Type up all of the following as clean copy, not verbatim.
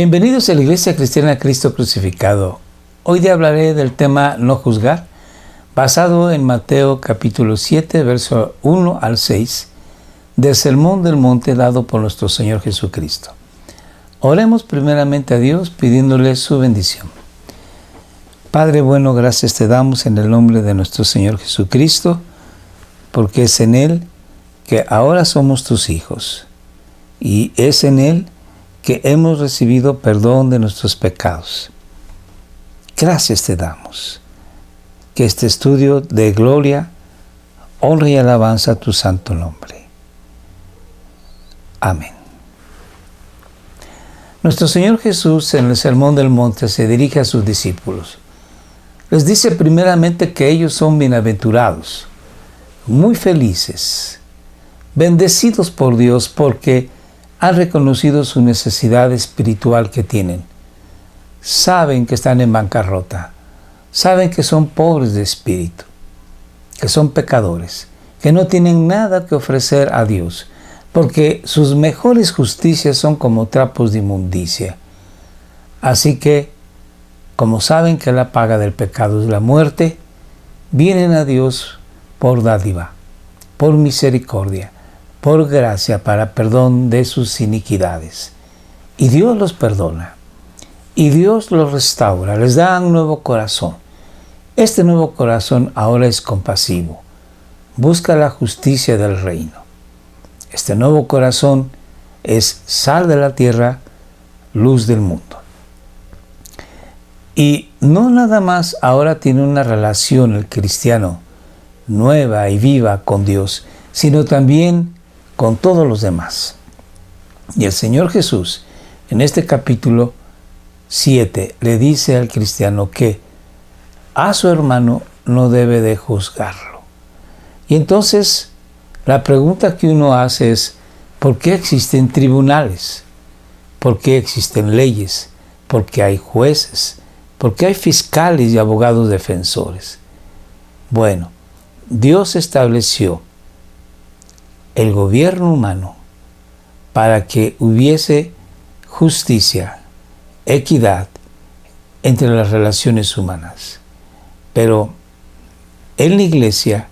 Bienvenidos a la Iglesia Cristiana Cristo Crucificado. Hoy día hablaré del tema no juzgar, basado en Mateo capítulo 7, verso 1 al 6, del Sermón del Monte dado por nuestro Señor Jesucristo. Oremos primeramente a Dios pidiéndole su bendición. Padre bueno, gracias te damos en el nombre de nuestro Señor Jesucristo, porque es en Él que ahora somos tus hijos, y es en Él que hemos recibido perdón de nuestros pecados. Gracias te damos. Que este estudio de gloria, honra y alabanza a tu santo nombre. Amén. Nuestro Señor Jesús en el Sermón del Monte se dirige a sus discípulos. Les dice primeramente que ellos son bienaventurados, muy felices, bendecidos por Dios porque han reconocido su necesidad espiritual que tienen. Saben que están en bancarrota. Saben que son pobres de espíritu, que son pecadores, que no tienen nada que ofrecer a Dios, porque sus mejores justicias son como trapos de inmundicia. Así que, como saben que la paga del pecado es la muerte, vienen a Dios por dádiva, por misericordia, por gracia para perdón de sus iniquidades. Y Dios los perdona. Y Dios los restaura, les da un nuevo corazón. Este nuevo corazón ahora es compasivo. Busca la justicia del reino. Este nuevo corazón es sal de la tierra, luz del mundo. Y no nada más ahora tiene una relación el cristiano nueva y viva con Dios, sino también con todos los demás. Y el Señor Jesús, en este capítulo 7, le dice al cristiano que a su hermano no debe de juzgarlo. Y entonces, la pregunta que uno hace es, ¿por qué existen tribunales? ¿Por qué existen leyes? ¿Por qué hay jueces? ¿Por qué hay fiscales y abogados defensores? Bueno, Dios estableció el gobierno humano para que hubiese justicia, equidad entre las relaciones humanas. Pero en la iglesia,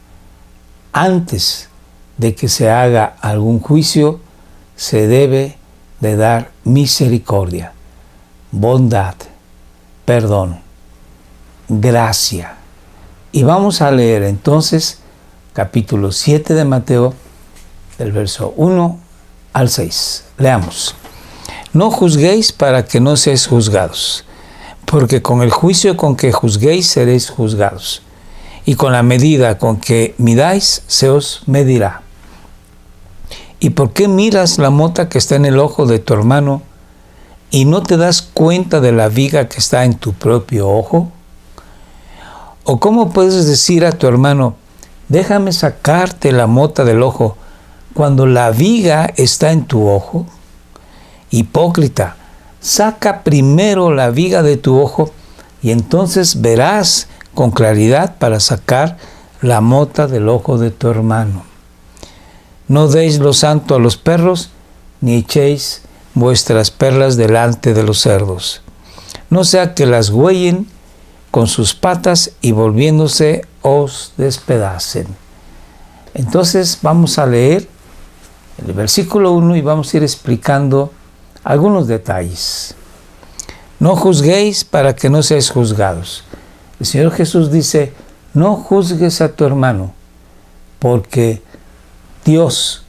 antes de que se haga algún juicio, se debe de dar misericordia, bondad, perdón, gracia. Y vamos a leer entonces capítulo 7 de Mateo, del verso 1 al 6. Leamos. No juzguéis para que no seáis juzgados, porque con el juicio con que juzguéis seréis juzgados, y con la medida con que midáis se os medirá. ¿Y por qué miras la mota que está en el ojo de tu hermano y no te das cuenta de la viga que está en tu propio ojo? ¿O cómo puedes decir a tu hermano, déjame sacarte la mota del ojo, cuando la viga está en tu ojo? Hipócrita, saca primero la viga de tu ojo y entonces verás con claridad para sacar la mota del ojo de tu hermano. No deis lo santo a los perros, ni echéis vuestras perlas delante de los cerdos. No sea que las huellen con sus patas y volviéndose os despedacen. Entonces vamos a leer el versículo 1 y vamos a ir explicando algunos detalles. No juzguéis para que no seáis juzgados. El Señor Jesús dice, no juzgues a tu hermano, porque Dios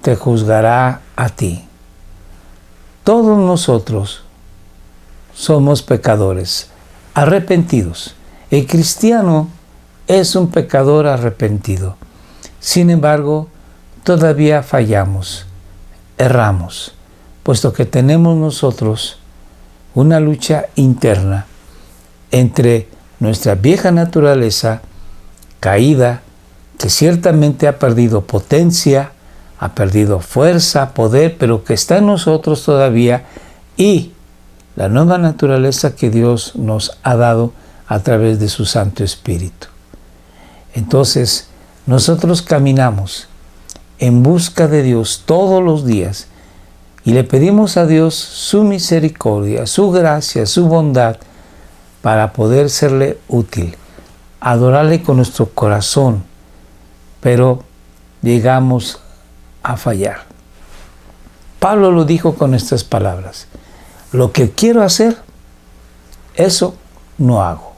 te juzgará a ti. Todos nosotros somos pecadores, arrepentidos. El cristiano es un pecador arrepentido. Sin embargo, todavía fallamos, erramos, puesto que tenemos nosotros una lucha interna entre nuestra vieja naturaleza caída, que ciertamente ha perdido potencia, ha perdido fuerza, poder, pero que está en nosotros todavía, y la nueva naturaleza que Dios nos ha dado a través de su Santo Espíritu. Entonces, nosotros caminamos en busca de Dios todos los días, Y le pedimos a Dios su misericordia, su gracia, su bondad, para poder serle útil, adorarle con nuestro corazón, pero llegamos a fallar. Pablo lo dijo con estas palabras: lo que quiero hacer, eso no hago.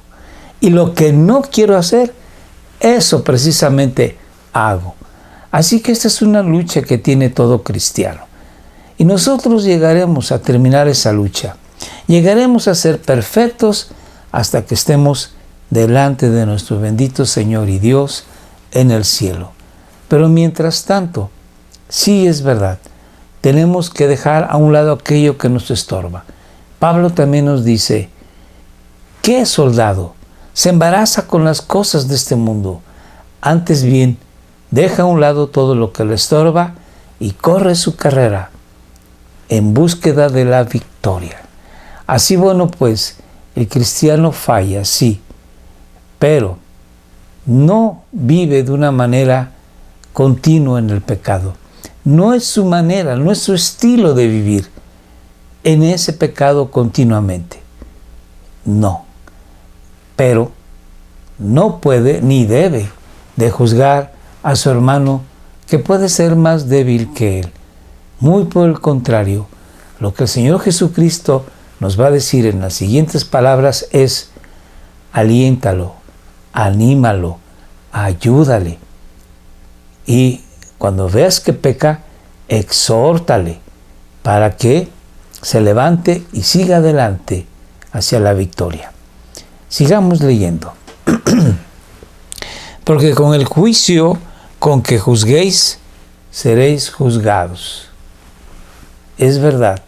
Y lo que no quiero hacer, eso precisamente hago. Así que esta es una lucha que tiene todo cristiano. Y nosotros llegaremos a terminar esa lucha. Llegaremos a ser perfectos hasta que estemos delante de nuestro bendito Señor y Dios en el cielo. Pero mientras tanto, sí es verdad, tenemos que dejar a un lado aquello que nos estorba. Pablo también nos dice: ¿qué soldado se embaraza con las cosas de este mundo? Antes bien, deja a un lado todo lo que le estorba y corre su carrera en búsqueda de la victoria. Así, bueno, pues, el cristiano falla, sí, pero no vive de una manera continua en el pecado. No es su manera, no es su estilo de vivir en ese pecado continuamente. No. Pero no puede ni debe de juzgar a su hermano que puede ser más débil que él. Muy por el contrario, lo que el Señor Jesucristo nos va a decir en las siguientes palabras es: aliéntalo, anímalo, ayúdale. Y cuando veas que peca, exhórtale para que se levante y siga adelante hacia la victoria. Sigamos leyendo. Porque con el juicio con que juzguéis, seréis juzgados. Es verdad,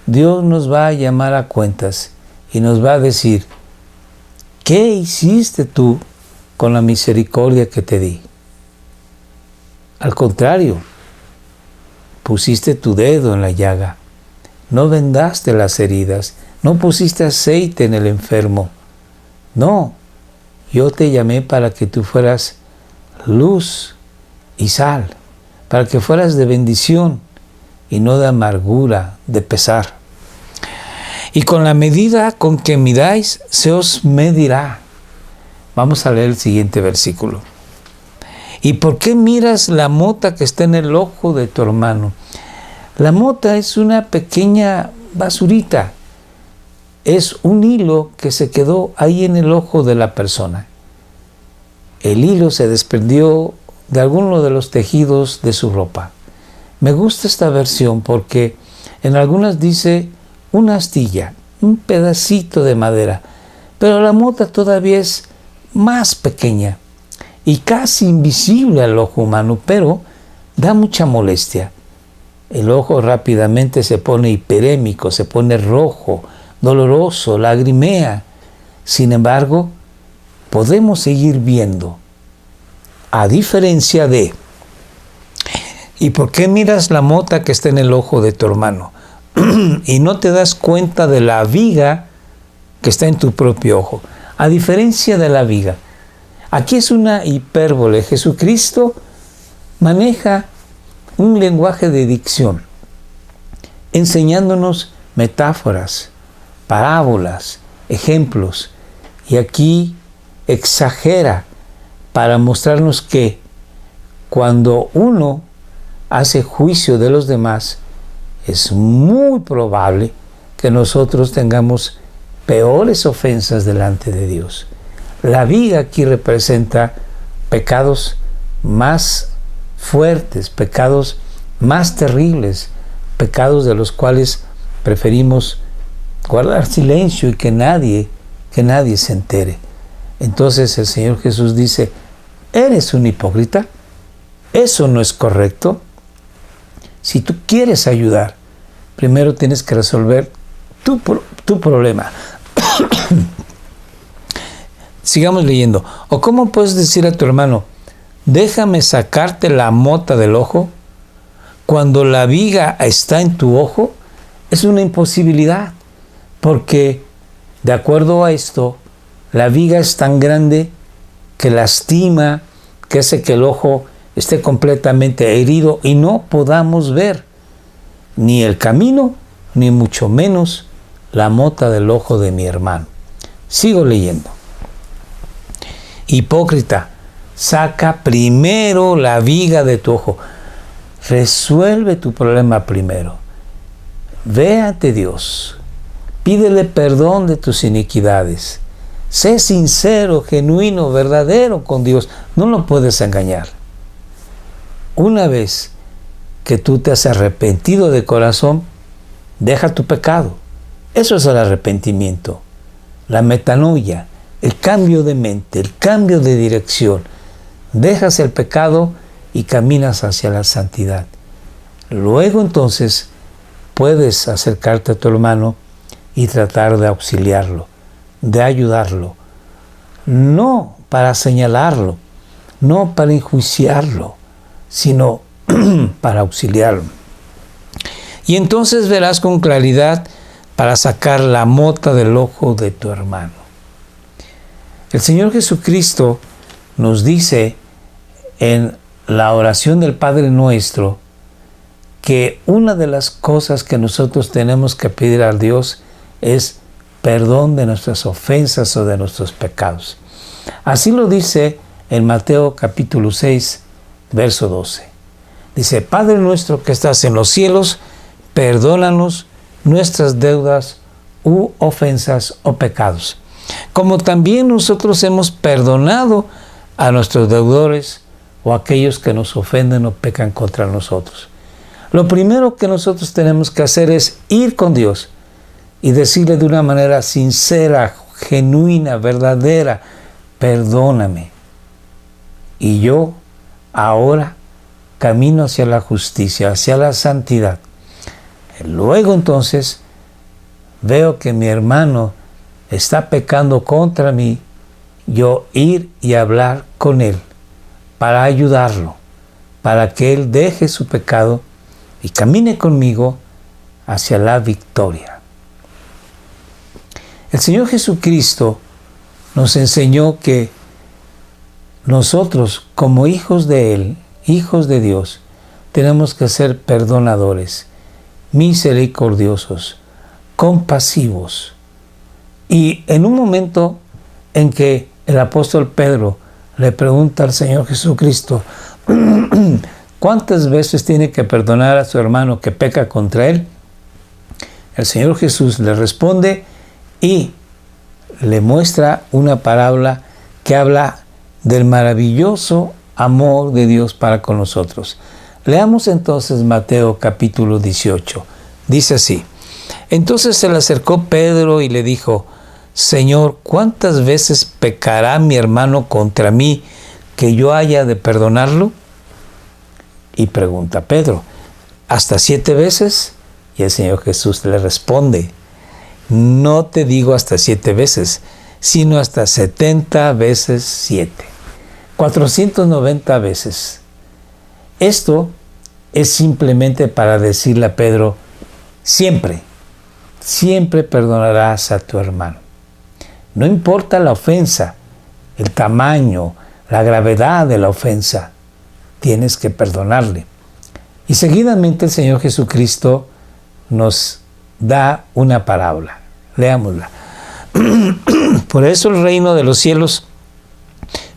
Dios nos va a llamar a cuentas y nos va a decir: ¿qué hiciste tú con la misericordia que te di? Al contrario, pusiste tu dedo en la llaga, no vendaste las heridas, no pusiste aceite en el enfermo. No, yo te llamé para que tú fueras luz y sal, para que fueras de bendición y no de amargura, de pesar. Y con la medida con que midáis, se os medirá. Vamos a leer el siguiente versículo. ¿Y por qué miras la mota que está en el ojo de tu hermano? La mota es una pequeña basurita. Es un hilo que se quedó ahí en el ojo de la persona. El hilo se desprendió de alguno de los tejidos de su ropa. Me gusta esta versión porque en algunas dice una astilla, un pedacito de madera, pero la mota todavía es más pequeña y casi invisible al ojo humano, pero da mucha molestia. El ojo rápidamente se pone hiperémico, se pone rojo, doloroso, lagrimea. Sin embargo, podemos seguir viendo. A diferencia de: ¿y por qué miras la mota que está en el ojo de tu hermano y no te das cuenta de la viga que está en tu propio ojo? A diferencia de la viga. Aquí es una hipérbole. Jesucristo maneja un lenguaje de dicción, enseñándonos metáforas, parábolas, ejemplos. Y aquí exagera para mostrarnos que cuando uno hace juicio de los demás, es muy probable que nosotros tengamos peores ofensas delante de Dios. La viga aquí representa pecados más fuertes, pecados más terribles, pecados de los cuales preferimos guardar silencio y que nadie se entere. Entonces el Señor Jesús dice: ¿eres un hipócrita? Eso no es correcto. Si tú quieres ayudar, primero tienes que resolver tu problema. Sigamos leyendo. ¿O cómo puedes decir a tu hermano: déjame sacarte la mota del ojo, cuando la viga está en tu ojo? Es una imposibilidad, porque de acuerdo a esto, la viga es tan grande que lastima, que hace que el ojo esté completamente herido y no podamos ver. ni el camino, ni mucho menos la mota del ojo de mi hermano. Sigo leyendo. Hipócrita, saca primero la viga de tu ojo. Resuelve tu problema primero. Ve ante Dios. Pídele perdón de tus iniquidades. Sé sincero, genuino, verdadero con Dios. No lo puedes engañar. Una vez que tú te has arrepentido de corazón, deja tu pecado. Eso es el arrepentimiento. La metanoia, el cambio de mente, el cambio de dirección. Dejas el pecado y caminas hacia la santidad. Luego entonces puedes acercarte a tu hermano y tratar de auxiliarlo, de ayudarlo. No para señalarlo, no para enjuiciarlo, sino para auxiliarlo. Y entonces verás con claridad para sacar la mota del ojo de tu hermano. El Señor Jesucristo nos dice en la oración del Padre Nuestro que una de las cosas que nosotros tenemos que pedir a Dios es perdón de nuestras ofensas o de nuestros pecados. Así lo dice en Mateo capítulo 6, verso 12. Dice, Padre nuestro que estás en los cielos, perdónanos nuestras deudas u ofensas o pecados, como también nosotros hemos perdonado a nuestros deudores o aquellos que nos ofenden o pecan contra nosotros. Lo primero que nosotros tenemos que hacer es ir con Dios y decirle de una manera sincera, genuina, verdadera, perdóname. Y yo ahora camino hacia la justicia, hacia la santidad. Luego entonces veo que mi hermano está pecando contra mí, yo ir y hablar con él para ayudarlo, para que él deje su pecado y camine conmigo hacia la victoria. El Señor Jesucristo nos enseñó que nosotros, como hijos de Él, hijos de Dios, tenemos que ser perdonadores, misericordiosos, compasivos. Y en un momento en que el apóstol Pedro le pregunta al Señor Jesucristo, ¿cuántas veces tiene que perdonar a su hermano que peca contra él? El Señor Jesús le responde y le muestra una parábola que habla del maravilloso amor de Dios para con nosotros. Leamos entonces Mateo capítulo 18. Dice así: Entonces se le acercó Pedro y le dijo, Señor, ¿cuántas veces pecará mi hermano contra mí que yo haya de perdonarlo? Y pregunta Pedro, ¿hasta 7 veces? Y el Señor Jesús le responde, no te digo hasta 7 veces, sino hasta 70 veces 7. 490 veces. Esto es simplemente para decirle a Pedro, siempre perdonarás a tu hermano. No importa la ofensa, el tamaño, la gravedad de la ofensa, tienes que perdonarle. Y seguidamente el Señor Jesucristo nos da una parábola. Leámosla. Por eso el reino de los cielos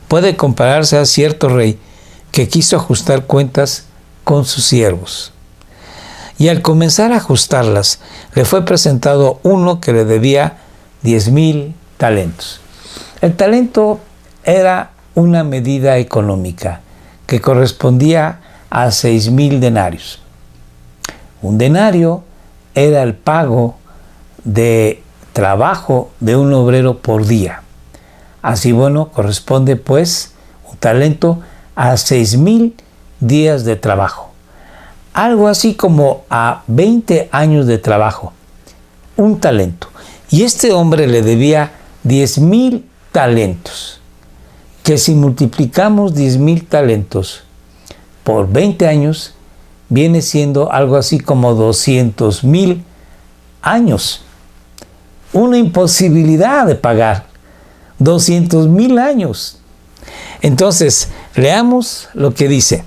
puede compararse a cierto rey que quiso ajustar cuentas con sus siervos. Y al comenzar a ajustarlas, le fue presentado uno que le debía 10,000 talentos. El talento era una medida económica que correspondía a 6,000 denarios. Un denario era el pago de trabajo de un obrero por día. Así, corresponde pues un talento a 6,000 días de trabajo. Algo así como a 20 años de trabajo. Un talento. Y este hombre le debía 10,000 talentos. Que si multiplicamos 10,000 talentos por 20 años, viene siendo algo así como 200,000 años. Una imposibilidad de pagar. 200,000 años. Entonces, leamos lo que dice.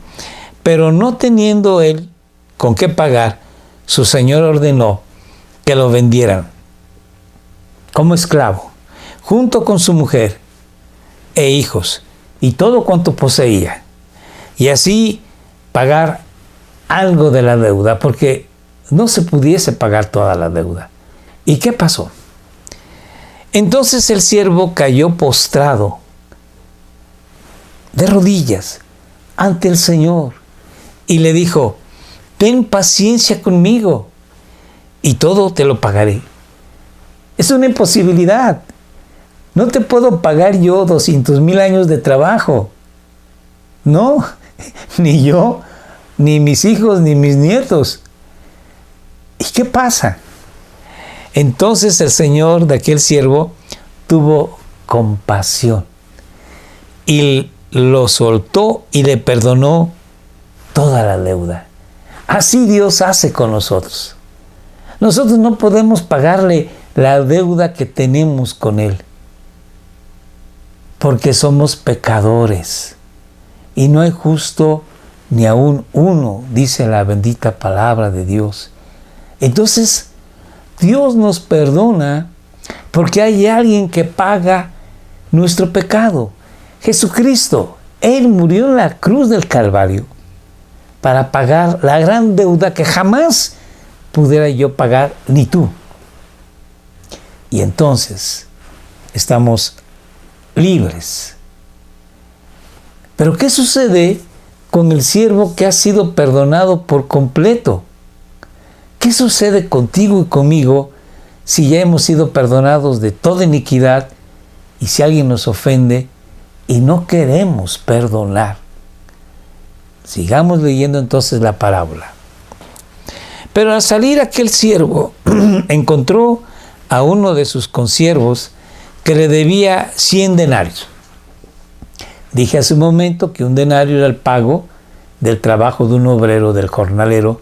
Pero no teniendo él con qué pagar, su señor ordenó que lo vendieran como esclavo, junto con su mujer e hijos y todo cuanto poseía, y así pagar algo de la deuda, porque no se pudiese pagar toda la deuda. ¿Y qué pasó? Entonces el siervo cayó postrado de rodillas ante el Señor y le dijo: ten paciencia conmigo y todo te lo pagaré. Es una imposibilidad. No te puedo pagar yo 200,000 años de trabajo. No, ni yo, ni mis hijos, ni mis nietos. ¿Y qué pasa? Entonces el Señor de aquel siervo tuvo compasión y lo soltó y le perdonó toda la deuda. Así Dios hace con nosotros. Nosotros no podemos pagarle la deuda que tenemos con Él, porque somos pecadores y no hay justo ni aún uno, dice la bendita palabra de Dios. Entonces Dios nos perdona porque hay alguien que paga nuestro pecado. Jesucristo, Él murió en la cruz del Calvario para pagar la gran deuda que jamás pudiera yo pagar, ni tú. Y entonces estamos libres. Pero ¿qué sucede con el siervo que ha sido perdonado por completo? ¿Qué sucede contigo y conmigo si ya hemos sido perdonados de toda iniquidad y si alguien nos ofende y no queremos perdonar? Sigamos leyendo entonces la parábola. Pero al salir aquel siervo encontró a uno de sus consiervos que le debía 100 denarios. Dije hace un momento que un denario era el pago del trabajo de un obrero, del jornalero,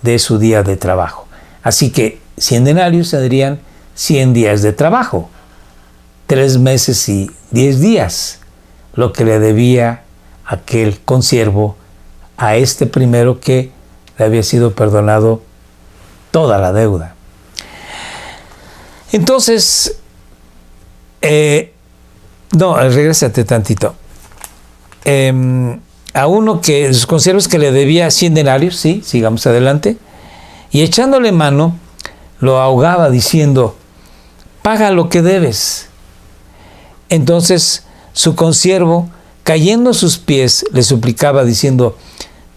de su día de trabajo. Así que 100 denarios serían 100 días de trabajo, 3 meses y 10 días, lo que le debía aquel consiervo a este primero que le había sido perdonado toda la deuda. Entonces, regrésate tantito. A uno que sus consiervos que le debía 100 denarios, sí, sigamos adelante, y echándole mano, lo ahogaba diciendo: paga lo que debes. Entonces su consiervo, cayendo a sus pies, le suplicaba diciendo: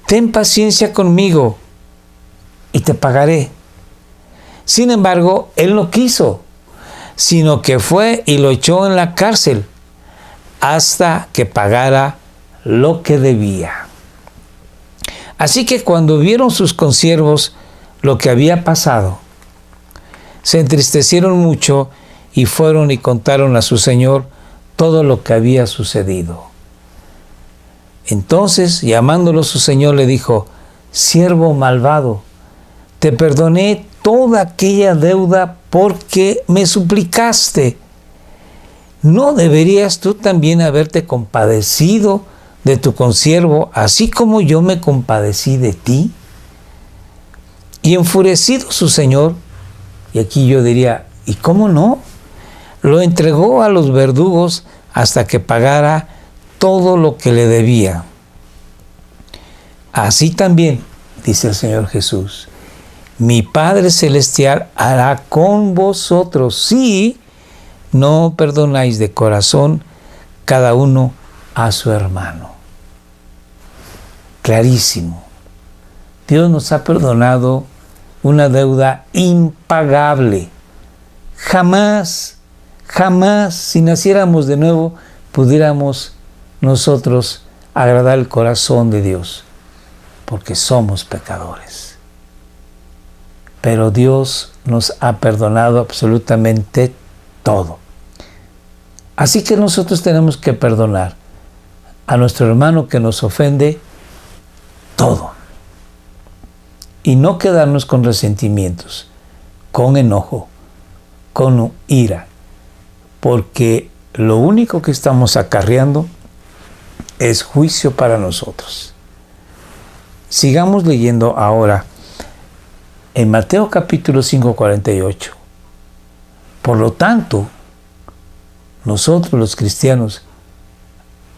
ten paciencia conmigo y te pagaré. Sin embargo, él no quiso, sino que fue y lo echó en la cárcel hasta que pagara lo que debía. Así que cuando vieron sus consiervos lo que había pasado, se entristecieron mucho y fueron y contaron a su señor todo lo que había sucedido. Entonces, llamándolo su señor, le dijo: siervo malvado, te perdoné toda aquella deuda porque me suplicaste. ¿No deberías tú también haberte compadecido de tu consiervo, así como yo me compadecí de ti? Y enfurecido su señor, y aquí yo diría: ¿y cómo no? Lo entregó a los verdugos hasta que pagara todo lo que le debía. Así también, dice el Señor Jesús, mi Padre Celestial hará con vosotros si no perdonáis de corazón cada uno a su hermano. Clarísimo. Dios nos ha perdonado una deuda impagable. Jamás, si naciéramos de nuevo, pudiéramos nosotros agradar el corazón de Dios, porque somos pecadores. Pero Dios nos ha perdonado absolutamente todo. Así que nosotros tenemos que perdonar a nuestro hermano que nos ofende todo. Y no quedarnos con resentimientos, con enojo, con ira, porque lo único que estamos acarreando es juicio para nosotros. Sigamos leyendo ahora en Mateo capítulo 5, 48. Por lo tanto, nosotros los cristianos,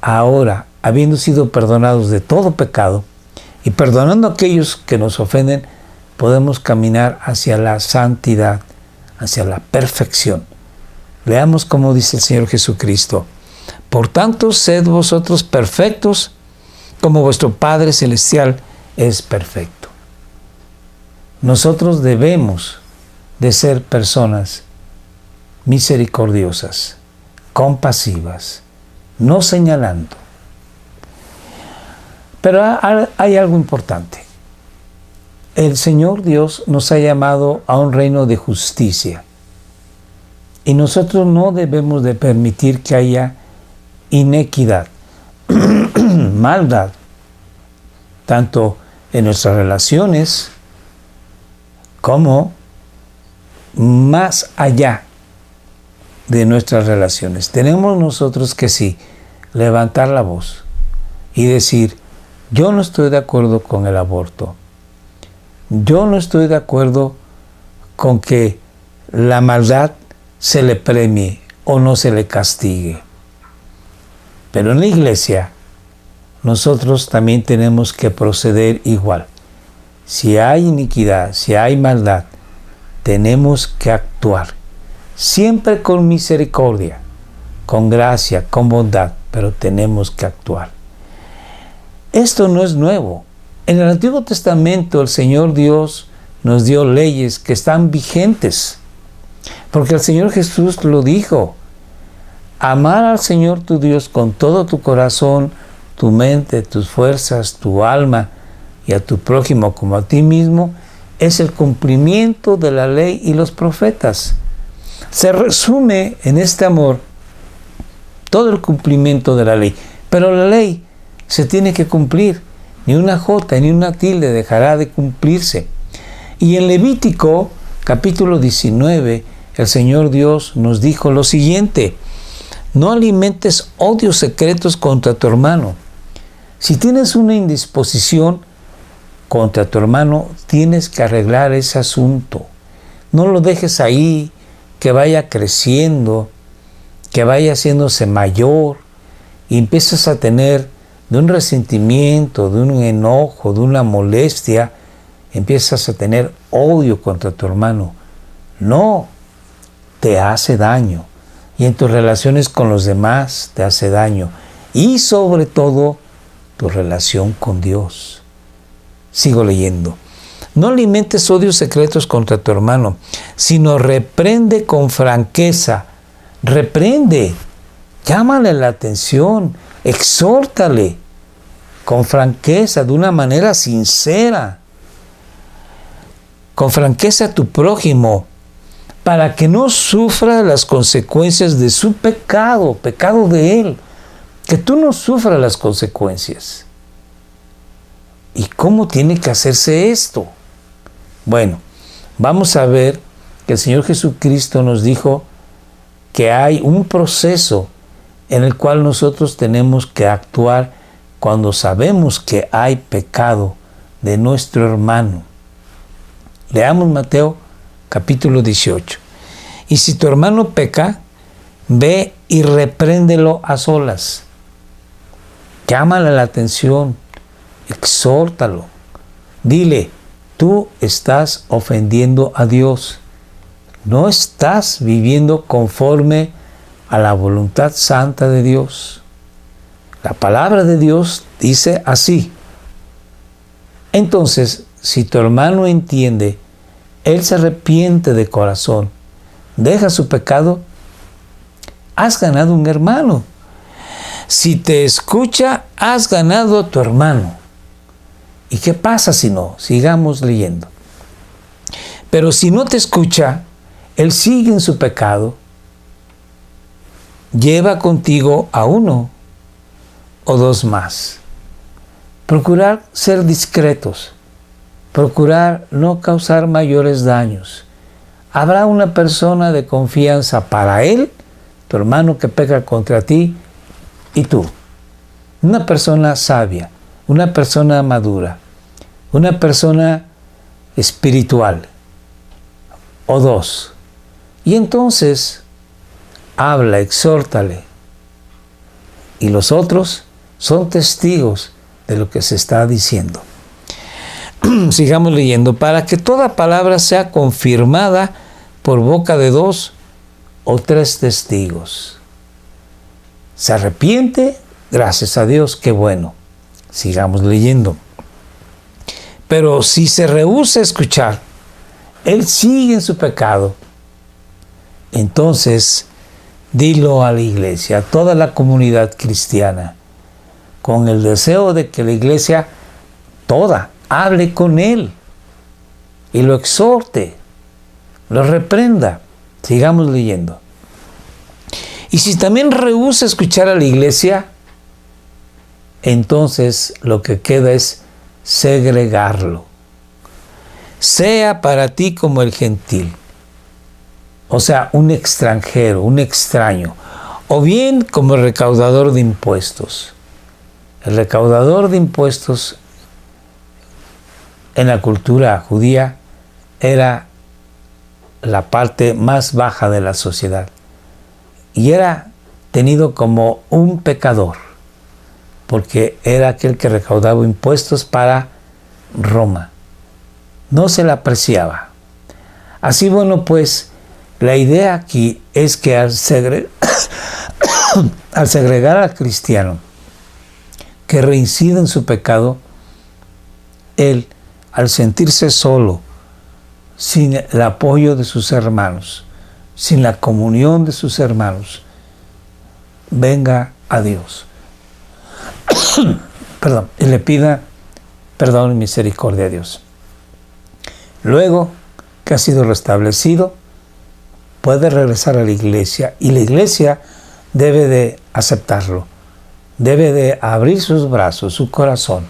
ahora, habiendo sido perdonados de todo pecado y perdonando a aquellos que nos ofenden, podemos caminar hacia la santidad, hacia la perfección. Veamos cómo dice el Señor Jesucristo. Por tanto, sed vosotros perfectos, como vuestro Padre Celestial es perfecto. Nosotros debemos de ser personas misericordiosas, compasivas, no señalando. Pero hay algo importante. El Señor Dios nos ha llamado a un reino de justicia. Y nosotros no debemos de permitir que haya inequidad, maldad, tanto en nuestras relaciones como más allá de nuestras relaciones. Tenemos nosotros que sí, levantar la voz y decir, yo no estoy de acuerdo con el aborto. Yo no estoy de acuerdo con que la maldad se le premie o no se le castigue. Pero en la iglesia, nosotros también tenemos que proceder igual. Si hay iniquidad, si hay maldad, tenemos que actuar. Siempre con misericordia, con gracia, con bondad, pero tenemos que actuar. Esto no es nuevo. En el Antiguo Testamento el Señor Dios nos dio leyes que están vigentes. Porque el Señor Jesús lo dijo. Amar al Señor tu Dios con todo tu corazón, tu mente, tus fuerzas, tu alma y a tu prójimo como a ti mismo es el cumplimiento de la ley y los profetas. Se resume en este amor todo el cumplimiento de la ley. Pero la ley se tiene que cumplir. Ni una jota ni una tilde dejará de cumplirse. Y en Levítico capítulo 19, el Señor Dios nos dijo lo siguiente: no alimentes odios secretos contra tu hermano. Si tienes una indisposición contra tu hermano, tienes que arreglar ese asunto. No lo dejes ahí, que vaya creciendo, que vaya haciéndose mayor, y empiezas a tener de un resentimiento, de un enojo, de una molestia, empiezas a tener odio contra tu hermano. No, te hace daño. Y en tus relaciones con los demás te hace daño. Y sobre todo, tu relación con Dios. Sigo leyendo. No alimentes odios secretos contra tu hermano, sino reprende con franqueza. Reprende. Llámale la atención. Exhórtale. Con franqueza, de una manera sincera. Con franqueza a tu prójimo, para que no sufra las consecuencias de su pecado de él. Que tú no sufras las consecuencias. ¿Y cómo tiene que hacerse esto? Bueno, vamos a ver que el Señor Jesucristo nos dijo que hay un proceso en el cual nosotros tenemos que actuar cuando sabemos que hay pecado de nuestro hermano. Leamos Mateo capítulo 18. Y si tu hermano peca, ve y repréndelo a solas. Llámale la atención, exhórtalo. Dile, tú estás ofendiendo a Dios. No estás viviendo conforme a la voluntad santa de Dios. La palabra de Dios dice así. Entonces, si tu hermano entiende, él se arrepiente de corazón, deja su pecado, has ganado un hermano. Si te escucha, has ganado a tu hermano. ¿Y qué pasa si no? Sigamos leyendo. Pero si no te escucha, él sigue en su pecado, lleva contigo a uno o dos más. Procurar ser discretos. Procurar no causar mayores daños. Habrá una persona de confianza para él, tu hermano que peca contra ti, y tú. Una persona sabia, una persona madura, una persona espiritual o dos. Y entonces habla, exhórtale. Y los otros son testigos de lo que se está diciendo. Sigamos leyendo. Para que toda palabra sea confirmada por boca de 2 o 3 testigos. Se arrepiente, gracias a Dios, qué bueno. Sigamos leyendo. Pero si se rehúsa a escuchar, él sigue en su pecado. Entonces, dilo a la iglesia, a toda la comunidad cristiana, con el deseo de que la iglesia toda hable con él y lo exhorte, lo reprenda. Sigamos leyendo. Y si también rehúsa escuchar a la iglesia, entonces lo que queda es segregarlo. Sea para ti como el gentil. O sea, un extranjero, un extraño. O bien como el recaudador de impuestos. El recaudador de impuestos en la cultura judía era la parte más baja de la sociedad. Y era tenido como un pecador, porque era aquel que recaudaba impuestos para Roma. No se le apreciaba. Así, bueno, pues, la idea aquí es que al segregar al cristiano que reincide en su pecado, él, al sentirse solo, sin el apoyo de sus hermanos, sin la comunión de sus hermanos, venga a Dios. Perdón, y le pida perdón y misericordia a Dios. Luego que ha sido restablecido, puede regresar a la iglesia y la iglesia debe de aceptarlo, debe de abrir sus brazos, su corazón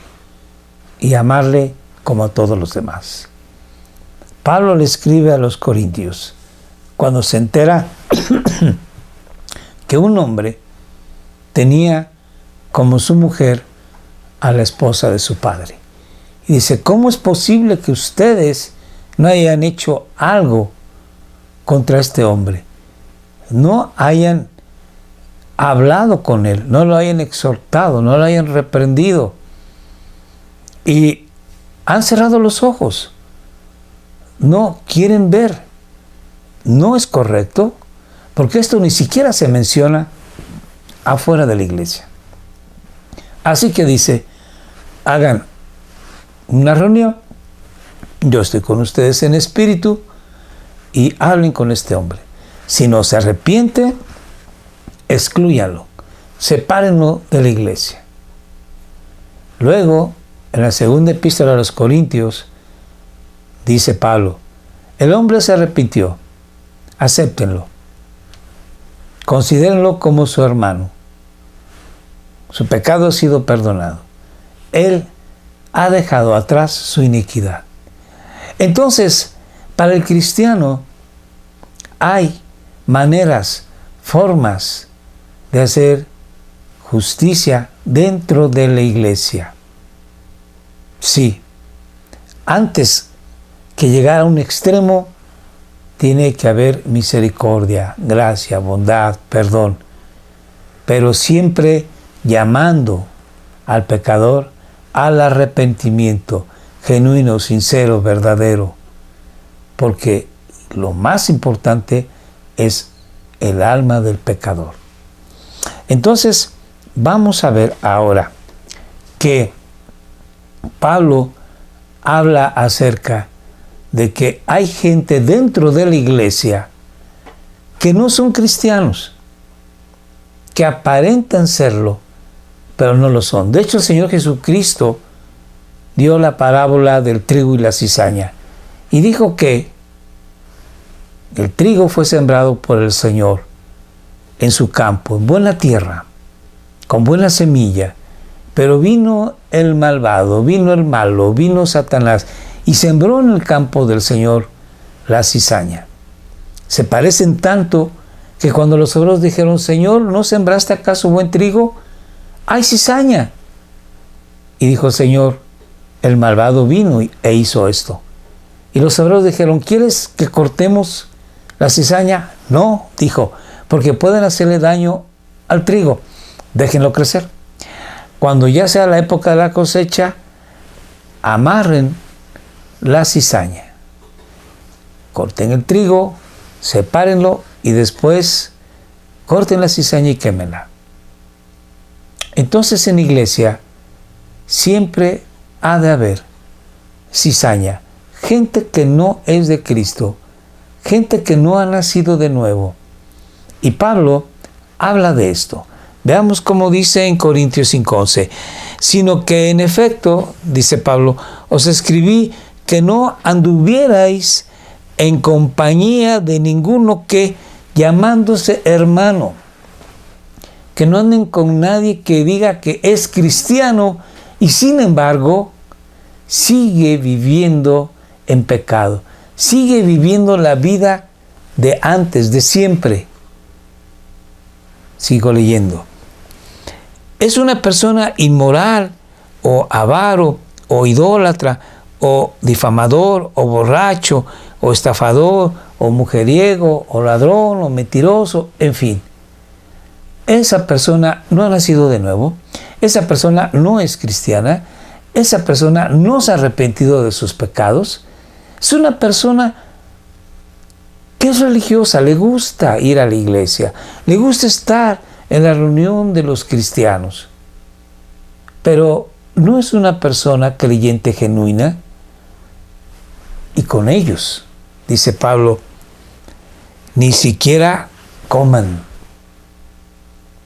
y amarle como a todos los demás. Pablo le escribe a los corintios cuando se entera que un hombre tenía como su mujer a la esposa de su padre. Y dice, ¿cómo es posible que ustedes no hayan hecho algo contra este hombre? No hayan hablado con él, no lo hayan exhortado, no lo hayan reprendido. Y han cerrado los ojos. No quieren ver. No es correcto, porque esto ni siquiera se menciona afuera de la iglesia. Así que dice, hagan una reunión, yo estoy con ustedes en espíritu y hablen con este hombre. Si no se arrepiente, exclúyanlo, sepárenlo de la iglesia. Luego, en la segunda epístola a los Corintios, dice Pablo, el hombre se arrepintió, acéptenlo, considérenlo como su hermano. Su pecado ha sido perdonado. Él ha dejado atrás su iniquidad. Entonces, para el cristiano hay maneras, formas de hacer justicia dentro de la iglesia. Sí, antes que llegar a un extremo, tiene que haber misericordia, gracia, bondad, perdón, pero siempre llamando al pecador al arrepentimiento genuino, sincero, verdadero, porque lo más importante es el alma del pecador. Entonces, vamos a ver ahora que Pablo habla acerca de que hay gente dentro de la iglesia que no son cristianos, que aparentan serlo, pero no lo son. De hecho, el Señor Jesucristo dio la parábola del trigo y la cizaña y dijo que el trigo fue sembrado por el Señor en su campo, en buena tierra, con buena semilla, pero vino el malvado, vino el malo, vino Satanás y sembró en el campo del Señor la cizaña. Se parecen tanto que cuando los obreros dijeron, Señor, ¿no sembraste acaso buen trigo? ¡Hay cizaña! Y dijo el Señor, el malvado vino e hizo esto. Y los hebreos dijeron, ¿quieres que cortemos la cizaña? No, dijo, porque pueden hacerle daño al trigo. Déjenlo crecer. Cuando ya sea la época de la cosecha, amarren la cizaña. Corten el trigo, sepárenlo y después corten la cizaña y quémenla. Entonces en la iglesia siempre ha de haber cizaña. Gente que no es de Cristo, gente que no ha nacido de nuevo. Y Pablo habla de esto. Veamos cómo dice en Corintios 5:11. Sino que en efecto, dice Pablo, os escribí que no anduvierais en compañía de ninguno que, llamándose hermano, que no anden con nadie que diga que es cristiano y sin embargo sigue viviendo en pecado, sigue viviendo la vida de antes, de siempre. Sigo leyendo. Es una persona inmoral o avaro o idólatra o difamador o borracho o estafador o mujeriego o ladrón o mentiroso, en fin. Esa persona no ha nacido de nuevo, esa persona no es cristiana, esa persona no se ha arrepentido de sus pecados, es una persona que es religiosa, le gusta ir a la iglesia, le gusta estar en la reunión de los cristianos, pero no es una persona creyente genuina. Y con ellos, dice Pablo, ni siquiera coman.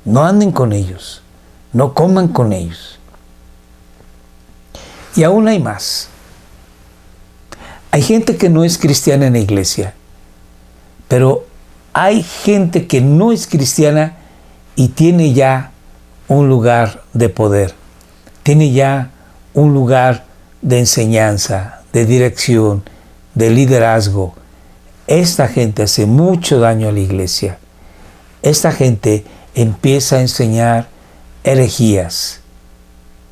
No anden con ellos, no coman con ellos. Y aún hay más. Hay gente que no es cristiana en la iglesia, pero hay gente que no es cristiana y tiene ya un lugar de poder, tiene ya un lugar de enseñanza, de dirección, de liderazgo. Esta gente hace mucho daño a la iglesia. Esta gente empieza a enseñar herejías.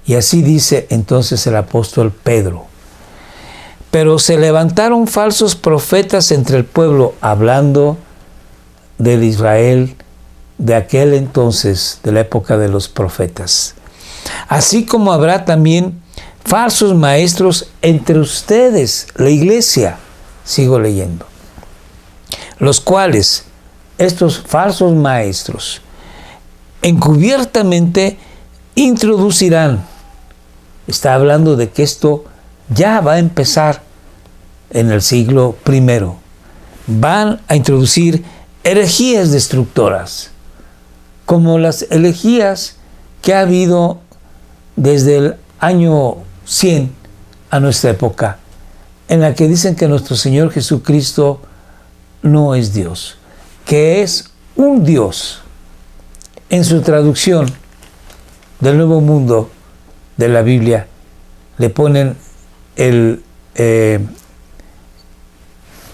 Y así dice entonces el apóstol Pedro. Pero se levantaron falsos profetas entre el pueblo, hablando del Israel de aquel entonces, de la época de los profetas. Así como habrá también falsos maestros entre ustedes, la iglesia. Sigo leyendo. Los cuales, estos falsos maestros, encubiertamente introducirán. Está hablando de que esto ya va a empezar en el siglo I. Van a introducir herejías destructoras, como las herejías que ha habido desde el año 100 a nuestra época, en la que dicen que nuestro Señor Jesucristo no es Dios, que es un Dios. En su traducción del Nuevo Mundo de la Biblia le ponen el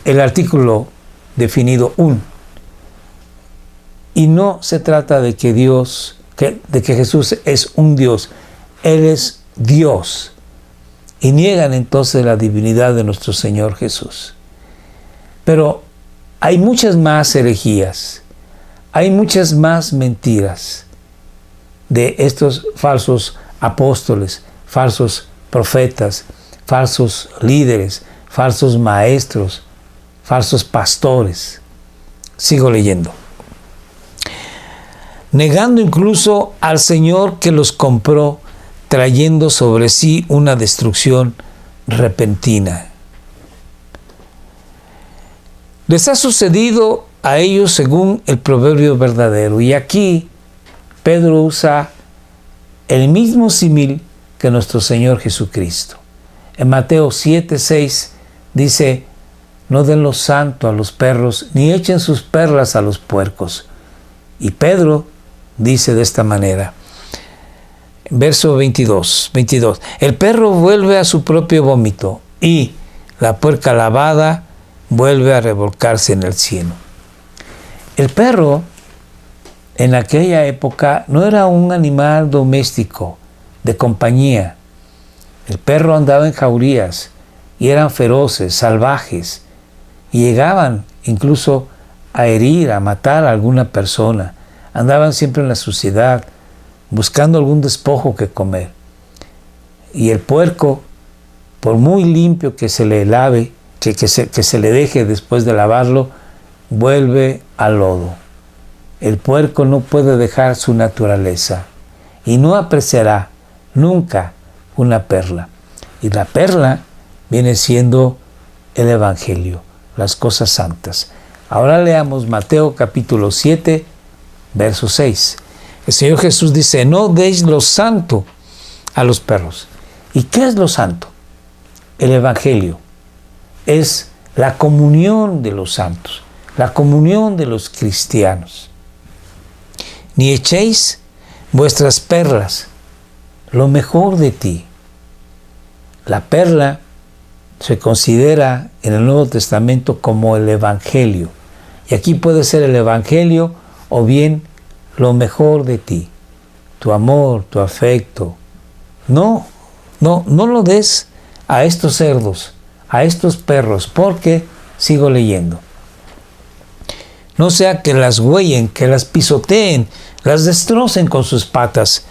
artículo definido un. Y no se trata de que de que Jesús es un Dios. Él es Dios. Y niegan entonces la divinidad de nuestro Señor Jesús. Pero hay muchas más herejías, hay muchas más mentiras de estos falsos apóstoles, falsos profetas, falsos líderes, falsos maestros, falsos pastores. Sigo leyendo. Negando incluso al Señor que los compró, trayendo sobre sí una destrucción repentina. Les ha sucedido a ellos según el proverbio verdadero. Y aquí Pedro usa el mismo símil que nuestro Señor Jesucristo. En Mateo 7:6 dice, no den lo santo a los perros, ni echen sus perlas a los puercos. Y Pedro dice de esta manera, verso 22, el perro vuelve a su propio vómito y la puerca lavada vuelve a revolcarse en el cieno. El perro en aquella época no era un animal doméstico de compañía. El perro andaba en jaurías y eran feroces, salvajes, y llegaban incluso a herir, a matar a alguna persona. Andaban siempre en la suciedad, buscando algún despojo que comer. Y el puerco, por muy limpio que se le lave, que se le deje después de lavarlo, vuelve al lodo. El puerco no puede dejar su naturaleza y no apreciará nunca una perla. Y la perla viene siendo el Evangelio, las cosas santas. Ahora leamos Mateo capítulo 7, verso 6. El Señor Jesús dice, no deis lo santo a los perros. ¿Y qué es lo santo? El Evangelio. Es la comunión de los santos, la comunión de los cristianos. Ni echéis vuestras perlas, lo mejor de ti. La perla se considera en el Nuevo Testamento como el Evangelio. Y aquí puede ser el Evangelio o bien lo mejor de ti. Tu amor, tu afecto. No lo des a estos cerdos, a estos perros, porque, sigo leyendo, no sea que las huellen, que las pisoteen, las destrocen con sus patas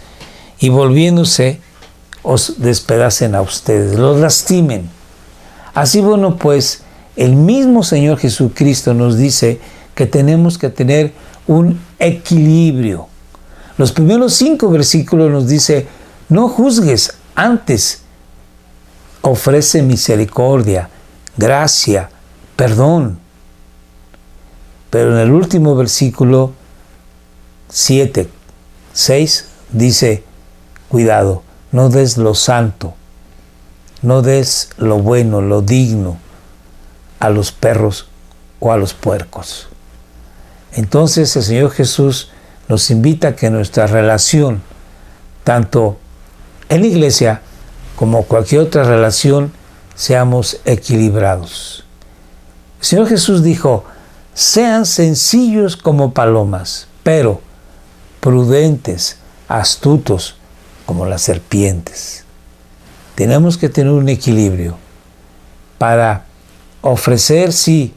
y volviéndose os despedacen a ustedes, los lastimen. Así bueno, pues, el mismo Señor Jesucristo nos dice que tenemos que tener un equilibrio. Los primeros 5 versículos nos dice, no juzgues, antes ofrece misericordia, gracia, perdón. Pero en el último versículo 7, 6 dice, cuidado, no des lo santo, no des lo bueno, lo digno a los perros o a los puercos. Entonces el Señor Jesús nos invita a que nuestra relación, tanto en la iglesia como cualquier otra relación, seamos equilibrados. El Señor Jesús dijo, sean sencillos como palomas, pero prudentes, astutos como las serpientes. Tenemos que tener un equilibrio para ofrecer, sí,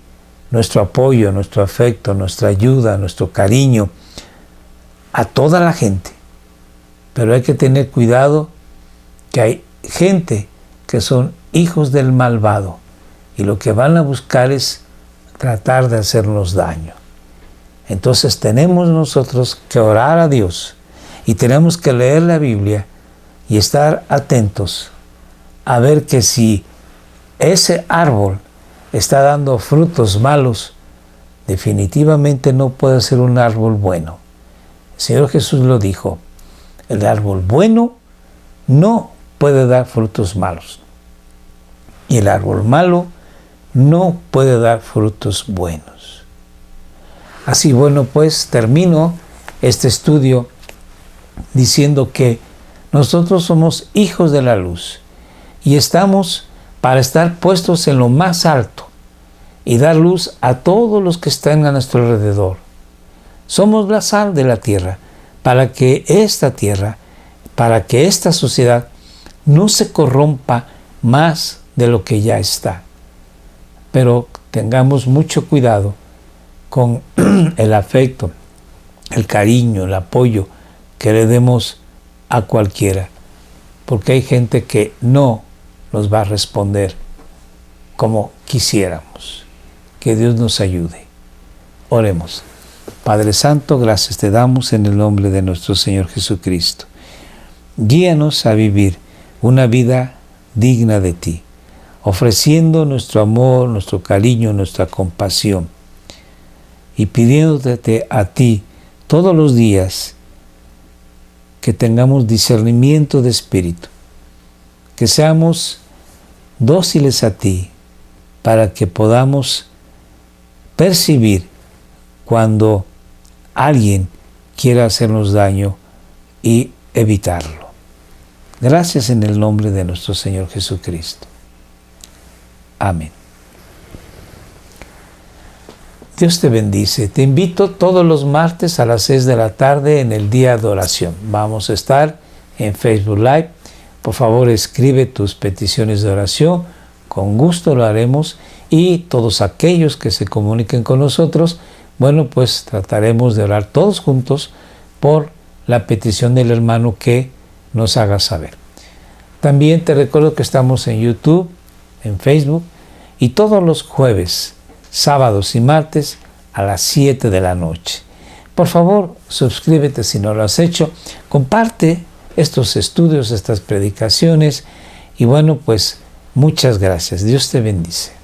nuestro apoyo, nuestro afecto, nuestra ayuda, nuestro cariño a toda la gente. Pero hay que tener cuidado que hay gente que son hijos del malvado y lo que van a buscar es tratar de hacernos daño. Entonces tenemos nosotros que orar a Dios y tenemos que leer la Biblia y estar atentos a ver que si ese árbol está dando frutos malos, definitivamente no puede ser un árbol bueno. El Señor Jesús lo dijo, el árbol bueno no puede dar frutos malos y el árbol malo no puede dar frutos buenos. Así, bueno, pues termino este estudio diciendo que nosotros somos hijos de la luz y estamos para estar puestos en lo más alto y dar luz a todos los que están a nuestro alrededor. Somos la sal de la tierra para que esta tierra, para que esta sociedad no se corrompa más de lo que ya está. Pero tengamos mucho cuidado con el afecto, el cariño, el apoyo que le demos a cualquiera, porque hay gente que no nos va a responder como quisiéramos. Que Dios nos ayude. Oremos. Padre Santo, gracias te damos en el nombre de nuestro Señor Jesucristo. Guíanos a vivir una vida digna de ti, ofreciendo nuestro amor, nuestro cariño, nuestra compasión y pidiéndote a ti todos los días que tengamos discernimiento de espíritu, que seamos dóciles a ti para que podamos percibir cuando alguien quiera hacernos daño y evitarlo. Gracias en el nombre de nuestro Señor Jesucristo. Amén. Dios te bendice. Te invito todos los martes a las 6 de la tarde en el día de oración. Vamos a estar en Facebook Live. Por favor, escribe tus peticiones de oración con gusto lo haremos, y todos aquellos que se comuniquen con nosotros, bueno, pues trataremos de orar todos juntos por la petición del hermano que nos haga saber. También te recuerdo que estamos en YouTube, en Facebook, y todos los jueves, sábados y martes a las 7 de la noche. Por favor, suscríbete si no lo has hecho, comparte estos estudios, estas predicaciones, y bueno, pues muchas gracias. Dios te bendice.